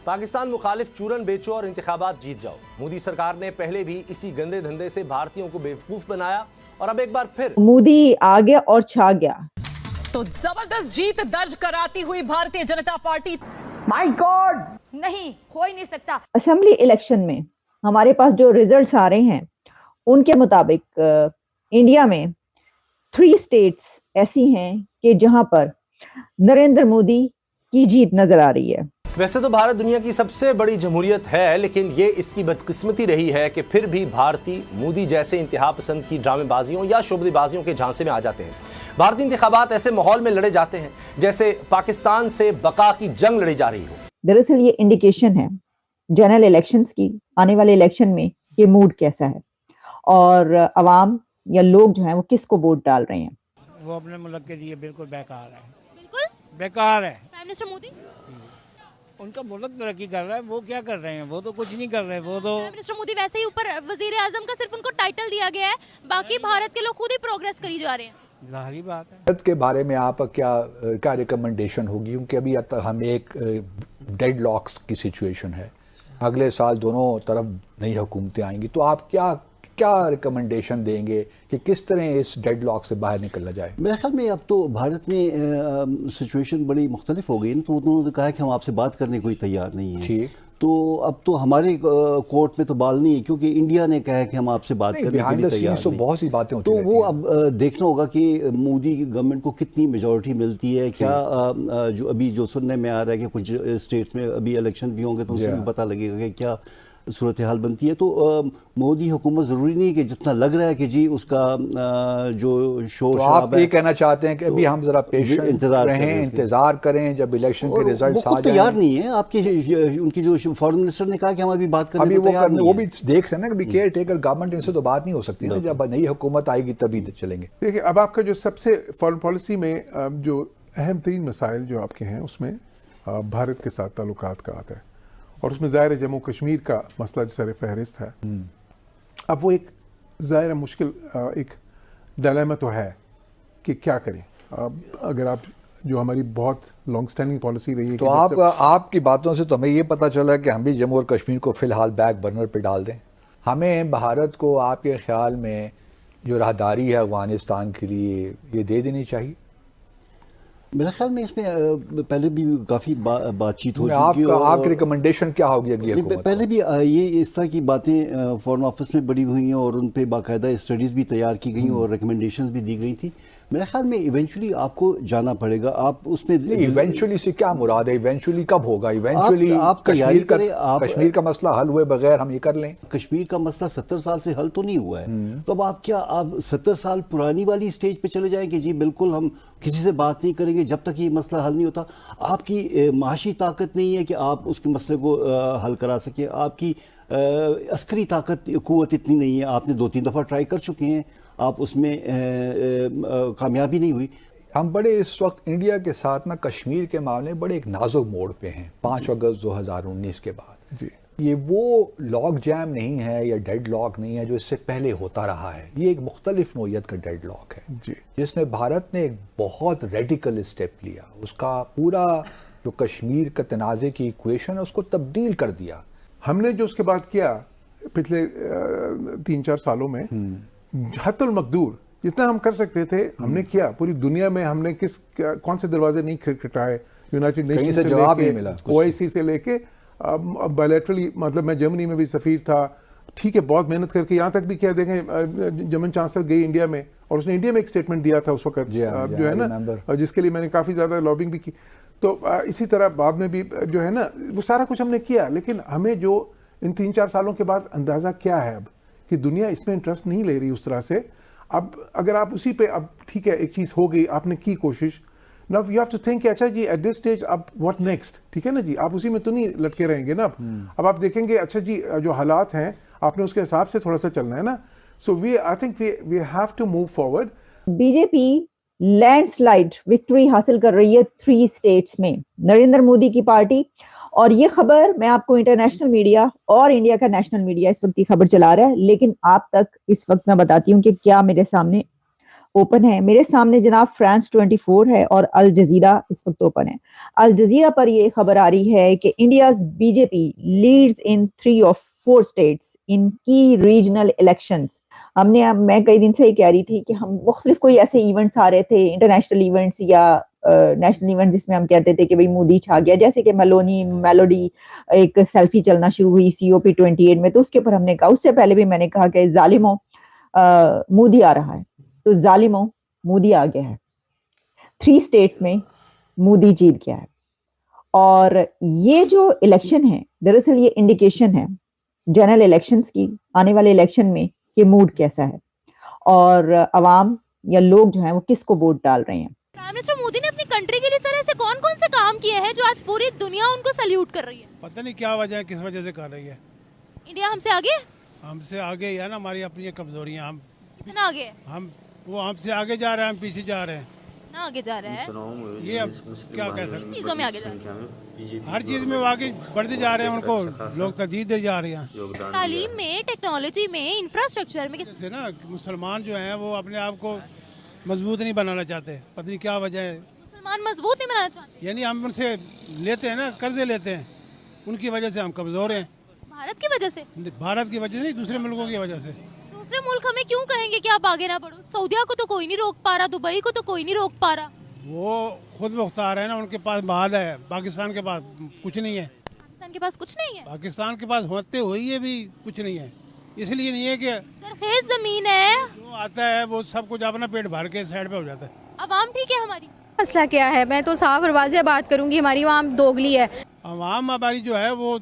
पाकिस्तान मुखालिफ चूरन बेचो और इंतखाबात जीत जाओ। मोदी सरकार ने पहले भी इसी गंदे धंधे से भारतीयों को बेवकूफ बनाया और अब एक बार फिर मोदी आ गया और छा गया। तो जबरदस्त जीत दर्ज कराती हुई Bharatiya Janata party, my God, नहीं हो ही नहीं सकता। असेंबली इलेक्शन में हमारे पास जो रिजल्ट्स आ रहे हैं उनके मुताबिक इंडिया में 3 स्टेट्स ऐसी हैं कि जहां पर नरेंद्र मोदी की जीत नजर आ रही है। वैसे तो भारत दुनिया की सबसे बड़ी जमहूरियत है, लेकिन ये इसकी बदकिस्मती रही है कि फिर भी भारतीय मोदी जैसे इंतहा पसंद की ड्रामेबाजियों या शोबदेबाजियों के झांसे में आ जाते हैं। भारतीय इंतखाबात ऐसे माहौल में लड़े जाते हैं जैसे पाकिस्तान से बका की जंग लड़ी जा रही हो। दरअसल ये इंडिकेशन है जनरल इलेक्शंस की, आने वाले इलेक्शन में ये मूड कैसा है और अवाम या लोग जो हैं वो किसको वोट डाल रहे हैं। वो अपने मुल्क के लिए बिल्कुल बेकार है, बिल्कुल बेकार है। प्राइम मिनिस्टर मोदी, उनका मुल्क तरक्की कर रहा है, वो क्या कर रहे हैं? वो तो कुछ नहीं कर रहे। वो तो प्राइम मिनिस्टर मोदी वैसे ही ऊपर वजीर आजम का सिर्फ उनको टाइटल दिया गया है, बाकी भारत के लोग खुद ही प्रोग्रेस करी जा रहे हैं। जाहिर बात है। भारत के बारे में आपका क्या रिकमेंडेशन होगी, क्योंकि अभी हम एक डेड लॉक्स की सिचुएशन है, अगले साल दोनों तरफ नई हुकूमतें आएंगी, तो आप क्या रिकमेंडेशन देंगे कि किस तरह इस डेड लॉक से बाहर निकला जाए? मेरे ख्याल में अब तो भारत में सिचुएशन बड़ी मुख्तलिफ हो गई है, तो उन्होंने कहा कि हम आपसे बात करने को ही तैयार नहीं है। ठीक, तो अब तो हमारे कोर्ट में तो बाल नहीं है, क्योंकि इंडिया ने कहा है कि हम आपसे बात करने के लिए तैयार तो नहीं। बहुत सी बातें होती तो वो हैं। अब देखना होगा कि मोदी गवर्नमेंट को कितनी मेजॉरिटी मिलती है। क्या जो अभी जो सुनने में आ रहा है कि कुछ स्टेट्स में अभी इलेक्शन भी होंगे तो उससे भी पता लगेगा कि क्या सूरत हाल बनती है। तो मोदी हुकूमत ज़रूरी नहीं कि जितना लग रहा है कि जी उसका जो शोर तो आप ये कहना चाहते हैं कि अभी हम जरा पेशेंट इंतजार करें जब इलेक्शन के रिजल्ट्स आ जाएं। तैयार नहीं है आपकी उनकी जो फॉरेन मिनिस्टर ने कहा कि हम अभी बात करने अभी को तैयार नहीं वो है। भी देख रहे हैं ना कि केयर टेकर गवर्नमेंट, इनसे तो बात नहीं हो सकती ना, जब नई हुकूमत आएगी तभी चलेंगे। देखिए, अब आपका जो सबसे फॉरेन पॉलिसी में जो अहम तरीन मसाइल जो आपके हैं उसमें भारत के साथ ताल्लुकात का आता है, और उसमें ज़ाहिर है जम्मू कश्मीर का मसला जो सर फहरिस्त है। अब वो एक ज़ाहिर मुश्किल एक डायलेमा तो है कि क्या करें। अब अगर आप जो हमारी बहुत लॉन्ग स्टैंडिंग पॉलिसी रही है, तो आपकी बातों से तो हमें ये पता चला कि हम भी जम्मू और कश्मीर को फिलहाल बैक बर्नर पर डाल दें। हमें भारत को आपके ख्याल में जो राहदारी है अफगानिस्तान के लिए ये दे देनी चाहिए? मेरे ख्याल में इसमें पहले भी काफ़ी बातचीत हो चुकी है। आपकी रिकमेंडेशन क्या होगी अगली हुकूमत? पहले भी ये इस तरह की बातें फॉरेन ऑफिस में बड़ी हुई हैं और उन पे बाकायदा स्टडीज़ भी तैयार की गई और रिकमेंडेशंस भी दी गई थी। मेरे ख्याल में इवेंचुअली आपको जाना पड़ेगा। आप उसमें इवेंचुअली से क्या मुराद है? इवेंचुअली कब होगा? इवेंचुअली आप तैयारी करें। कश्मीर का मसला हल हुए बगैर हम ये कर लें? कश्मीर का मसला 70 साल से हल तो नहीं हुआ है, तो अब आप 70 साल पुरानी वाली स्टेज पे चले जाएंगे जी बिल्कुल हम किसी से बात नहीं करेंगे जब तक ये मसला हल नहीं होता। आपकी माशी ताकत नहीं है कि आप उसके मसले को हल करा सकें। आपकी अस्करी कुव्वत इतनी नहीं है। आपने 2-3 दफ़ा ट्राई कर चुके हैं, आप उसमें कामयाबी नहीं हुई। हम बड़े इस वक्त इंडिया के साथ ना कश्मीर के मामले बड़े एक नाजुक मोड़ पे हैं 5 अगस्त 2019 के बाद जी। ये वो लॉक जैम नहीं है या डेड लॉक नहीं है जो इससे पहले होता रहा है। ये एक मुख्तलिफ नोयत का डेड लॉक है जी, जिसमें भारत ने एक बहुत रेडिकल स्टेप लिया। उसका पूरा जो कश्मीर का तनाज़े की इक्वेशन है उसको तब्दील कर दिया। हमने जो उसके बाद किया पिछले 3-4 सालों में हत्तुल मकदूर जितना हम कर सकते थे हमने किया। पूरी दुनिया में हमने कौन से दरवाजे नहीं खटखटाए, यूनाइटेड नेशन से जवाब नहीं मिला, OIC से लेके बायलैटरली, मतलब मैं जर्मनी में भी सफीर था, ठीक है, बहुत मेहनत करके यहाँ तक भी किया। देखें जर्मन चांसलर गई इंडिया में और उसने इंडिया में एक स्टेटमेंट दिया था उस वक्त जो है ना, जिसके लिए मैंने काफ़ी ज़्यादा लॉबिंग भी की। तो इसी तरह बाद में भी जो है ना वो सारा कुछ हमने किया। लेकिन हमें जो इन 3-4 सालों के बाद अंदाज़ा क्या है अब कि दुनिया इसमें इंटरेस्ट नहीं ले रही उस तरह से। अब अगर आप उसी पे, अब ठीक है एक चीज़ हो गई, आपने की कोशिश, now you have to think अच्छा जी एट दिस स्टेज अब व्हाट नेक्स्ट। ठीक है ना जी, आप उसी में तो नहीं लटके रहेंगे ना। अब आप देखेंगे अच्छा जी जो हालात हैं आपने उसके हिसाब से थोड़ा सा चलना है ना। So I think we have to move forward. BJP landslide victory हासिल कर रही है 3 स्टेट्स में, नरेंद्र मोदी की पार्टी। और ये खबर मैं आपको इंटरनेशनल मीडिया और इंडिया का नेशनल मीडिया इस वक्त की खबर चला रहा है, लेकिन आप तक इस वक्त मैं बताती हूँ कि क्या मेरे सामने ओपन है। मेरे सामने जनाब फ्रांस 24 है और अल जजीरा इस वक्त ओपन है। अल जजीरा पर ये खबर आ रही है कि India's BJP leads in 3 of 4 states in की रीजनल इलेक्शंस। मैं कई दिन से ही कह रही थी कि हम मुख्तलिफ कोई ऐसे इवेंट्स आ रहे थे, इंटरनेशनल इवेंट्स या नेशनल इवेंट, जिसमें हम कहते थे कि भाई मोदी छा गया, जैसे कि मेलोडी एक सेल्फी चलना शुरू हुई COP 28 में, तो उसके ऊपर हमने कहा, उससे पहले भी मैंने कहा कि जालिमों मोदी आ रहा है, तो जालिमों मोदी आ गया है। 3 स्टेट्स में मोदी जीत गया है। और ये जो इलेक्शन है, दरअसल ये इंडिकेशन है जनरल इलेक्शंस की, आने वाले इलेक्शन में कि मूड कैसा है और अवाम या लोग जो हैं वो किसको वोट डाल रहे हैं। प्राइम मिनिस्टर मोदी ने अपनी कंट्री के लिए सर ऐसे कौन कौन से काम किए हैं जो आज पूरी दुनिया उनको सल्यूट कर रही है? पता नहीं क्या वजह है, किस वजह से कर रही है। इंडिया हमसे आगे है? हमसे आगे ही है ना, हमारी अपनी कमजोरियां। हम कितना आगे है? वो हमसे आगे जा रहे हैं, हम पीछे जा रहे हैं। ना आगे जा रहा है? ये अब क्या कह सकते हैं, चीजों में आगे जा रहा है। हर चीज में वो आगे बढ़ते जा रहे हैं, उनको लोग तरजीह दे जा रहे हैं। तालीम में, टेक्नोलॉजी में, इंफ्रास्ट्रक्चर में जैसे ना मुसलमान जो हैं वो अपने आप को मजबूत नहीं बनाना चाहते, पता नहीं क्या वजह है। मुसलमान मजबूत नहीं बनाना चाहते? यानी हम उनसे लेते हैं ना, कर्जे लेते हैं, उनकी वजह से हम कमजोर हैं। भारत की वजह से? भारत की वजह से नहीं, दूसरे मुल्कों की वजह से। दूसरे मुल्क हमें क्यों कहेंगे कि आप आगे ना बढ़ो? सऊदीया को तो कोई नहीं रोक पा रहा, दुबई को तो कोई नहीं रोक पा रहा। वो खुद मुख्तार है ना, उनके पास माल है, पाकिस्तान के पास कुछ नहीं है। पाकिस्तान के पास कुछ नहीं है? पाकिस्तान के पास होते हुए ये भी कुछ नहीं है। इसलिए नहीं है कि सरखेज जमीन है, जो आता है वो सब कुछ अपना पेट भर के साइड पे हो जाता है। अवाम ठीक है हमारी? मसला क्या है? मैं तो साफ और वाज़ेह बात करूंगी, हमारी आवाम दोगली है। अवाम हमारी जो है वो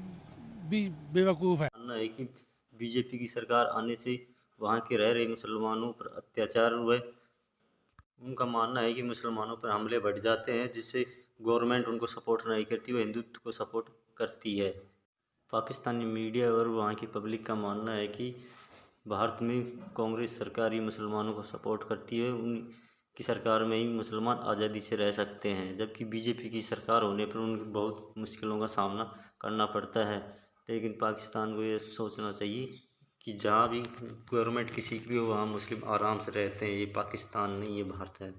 भी बेवकूफ़ है। मानना है कि बीजेपी की सरकार आने से वहाँ के रह रहे मुसलमानों पर अत्याचार हुए। उनका मानना है कि मुसलमानों पर हमले बढ़ जाते हैं, जिससे गवर्नमेंट उनको सपोर्ट नहीं करती, वो हिंदुत्व को सपोर्ट करती है। पाकिस्तानी मीडिया और वहाँ की पब्लिक का मानना है कि भारत में कांग्रेस सरकार ही मुसलमानों को सपोर्ट करती है, उनकी सरकार में ही मुसलमान आज़ादी से रह सकते हैं, जबकि बीजेपी की सरकार होने पर उनको बहुत मुश्किलों का सामना करना पड़ता है। लेकिन पाकिस्तान को ये सोचना चाहिए कि जहाँ भी गवर्नमेंट किसी की भी हो, वहाँ मुस्लिम आराम से रहते हैं। ये पाकिस्तान नहीं, ये भारत है।